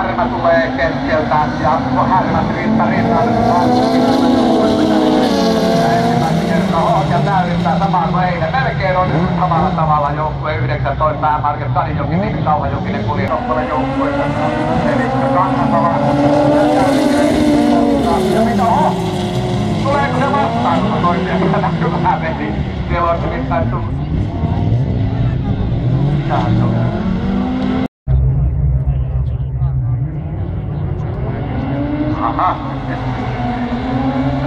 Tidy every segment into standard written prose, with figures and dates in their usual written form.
Härmä tulee keskeltä ja Härmät rinnan. Ja täydentää samaa kuin eilen. Melkein on samalla tavalla joukkue 19 päämarket Kanijoki, Nimi Kauhajokinen kulje Ropponen joukkueessa. Eli Kannatala. Ja mitä on? Tuleeko se vastaan, kun toisia kyllä hyvää vesi? Siellä on nimittäin tullut. Mitähän se on? Aha.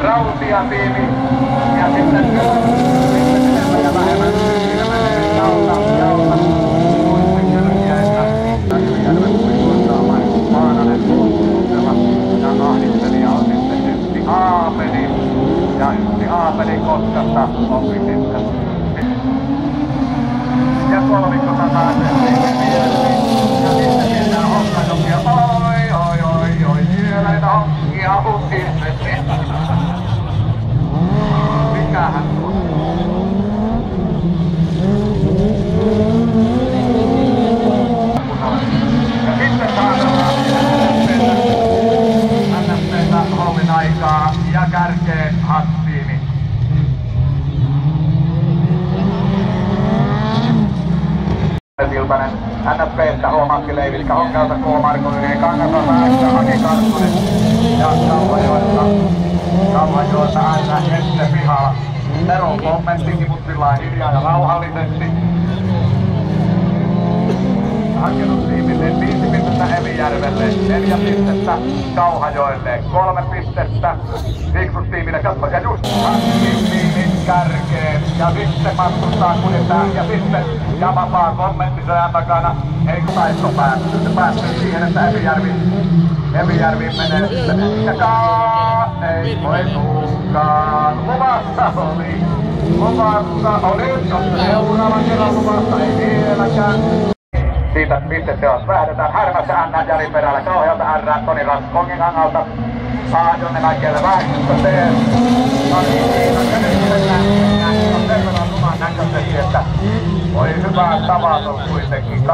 Rautia-tiimi. Ja sitten enemmän ja vähemmän. Siinä menee Jalta. Muisten kylkiä, että Järven kuivuuttaa Markus Paananen puolustella. Ja ahdistelija on sitten Yksi Aapeli. Ja Yksi Aapeli Koskasta opi sitten. Ja kolmikko takaa sen ja sitten mennään Honkajokia. Oi, siellä näitä honkia hutistettiin. Mikähän tuo? Ja sitten saadaan NFP:tä hommin aikaa ja kärkeen Hattiini. Silpanen NFP:stä H-Matti Leiviskä, Honkalta K. Marko Yrjön, Kangasota Äksä, Haki Karttunen ja Kauhajoelta aina Jesse Pihala. Teron kommenttikin, mut sillä hiljaa ja rauhallisesti. Hakenustiimille 5 pistettä Evijärvelle, 4 pistettä Kauhajoelle, 3 pistettä Fiksustiimille, ja just Hakkitiimin kärkeen. Ja sitten matkustaa kuljetaan ja sitten ja vapaa kommentti sen takana. Ei kun taitto päättyy, se päättyy siihen, että Evijärvi menee ei voi tuukaan. Luvassa oli, jos seuraavan kerran luvassa ei vieläkään. Siitä pisteteos vähdetään Härmässä Anna Jari perällä, Kauhajalta R, Toni Rask, Kongingangalta A, Jonne Mäkelä, Vähkistä T. No niin, siinä on nyt mennään sen verran luman näköisesti, että oli hyvää tavaton kuitenkin.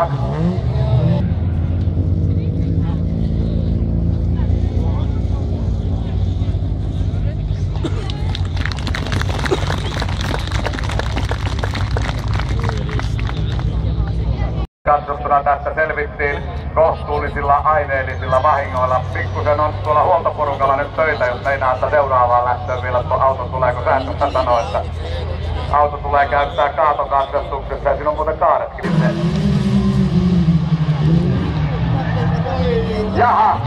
Katsottuna tästä selvittiin kohtuullisilla aineellisilla vahingoilla. Pikkusen on tuolla huoltoporukalla nyt töitä, jos meinaa seuraavaan lähtöön vielä, kun auto tulee, kun säännössä sanoo, että auto tulee käyttää kaatokatsastuksessa ja siinä on muuten kaaretkin. Jaha,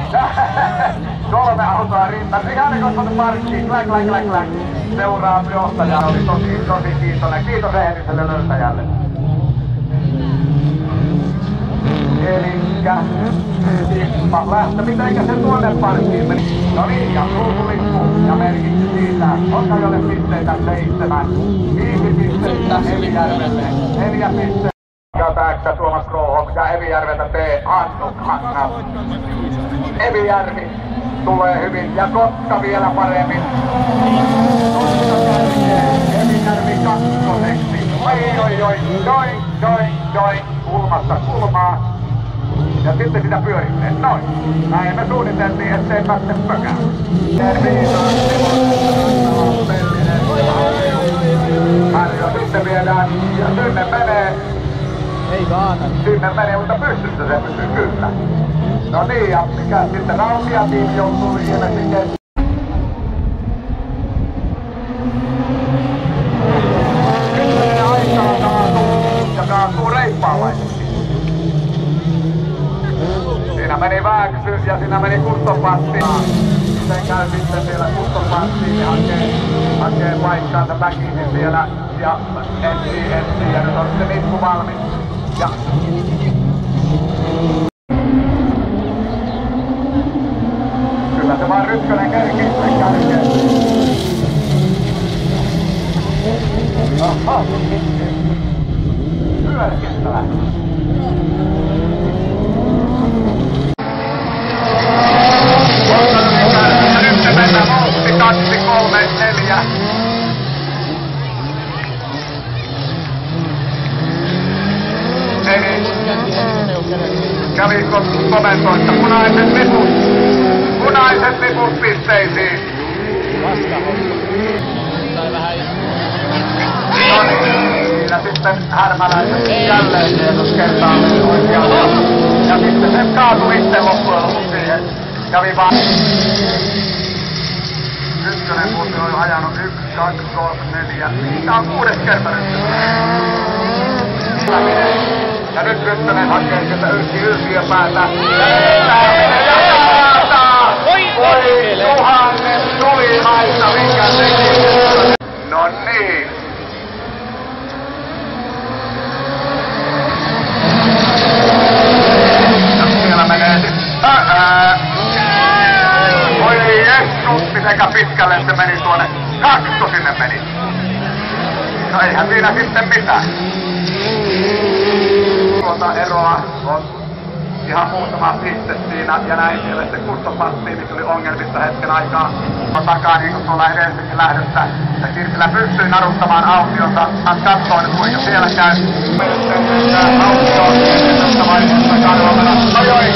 3 autoa rintaan. Ihan kasvanut parkkiin, kläk. Seuraa johtaja oli tosi kiitollinen. Kiitos rehelliselle löytäjälle. Elikkä tippa lähtö, mitenkä se tuonne parkkiin meni? No niin, ja ruusulippu ja merkitsi siitä. Honkajoelle pisteitä 7. 5 pistettä Evijärvelle. 4 pistettä. Täältä Tuomas Krohom ja Evijärveltä T. Hannu Hanna. Evijärvi tulee hyvin ja Kotka vielä paremmin. Kotka kärkee Evijärvi kakkoseksi. Oi, kulmasta kulmaa. Ja sitten sitä pyörittää. Noin. Näin me suunniteltiin, ettei päästä pökään. Sitten viedään ja sinne menee. Ei kaata. Sinne menee, mutta pystyssä se pysyy kyllä. No niin, ja mikä sitten Rautia-tiimi joutuu ilmeisesti kesken. Nyt menee aikaa kaatuu ja kaatuu reippaalaisesti. Siinä meni Vääksy ja siinä meni Kustopatti. Sitten käy sitten siellä Kustopattiin ja hakee paikkaansa väkisin siellä ja etsii ja nyt on sitten Mikku valmis. Ja kyllä se vaan Rykkönen kerkii sen kärkeen. Oho! Pyörkettä lähtee. Nyt mennään vauhti 2, 3, 4. Eli Kävi kommentoi, että punaiset liput pisteisiin. Sai vähän No niin, siinä sitten Härmäläiset jälleen Jeesus kertaalleen oikealle. Ja sitten se kaatui itse loppujen lopuksi siihen. Kävi vaan. Ykkönen puolta on ajanut 1, 2, 3, 4. Tää on 6. kerta nyt. Ja nyt ykkönen hakee sieltä ylkiä päätä. Voi tuhannen tulimaista, minkä teki. No niin. Ja siellä menee sitten. Voi Jessus, mitenkä pitkälle se meni tuonne. 2 sinne meni. No eihän siinä sitten mitään. Tuota eroa on ihan muutama piste siinä ja näin siellä sitten kuntopassiivit tuli ongelmista hetken aikaa takaa niin kuin tuolla edellisessäkin lähdössä. Ja Kirsilä pystyi naruttamaan Autiota. Hän katsoo nyt kuinka siellä käy. Autio on tässä vaiheessa karvalla. Oi!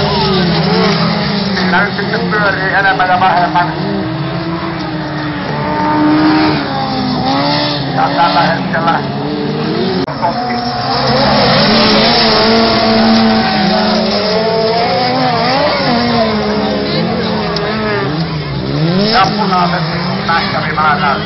Siinä nyt sitten pyörii enemmän ja vähemmän. Ja tällä hetkellä Koski. Ja punaiset näin kävi määräys.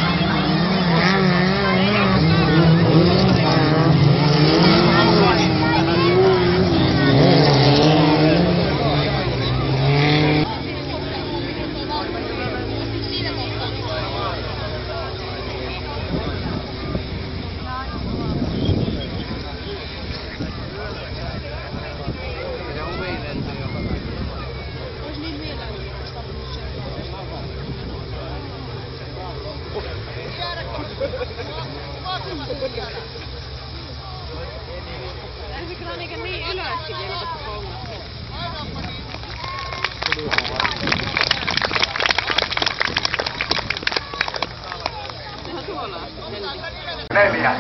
Lähdetkö kyllä niin ylöskin vielä tästä koulusta? Sehän tuolla asti. 4.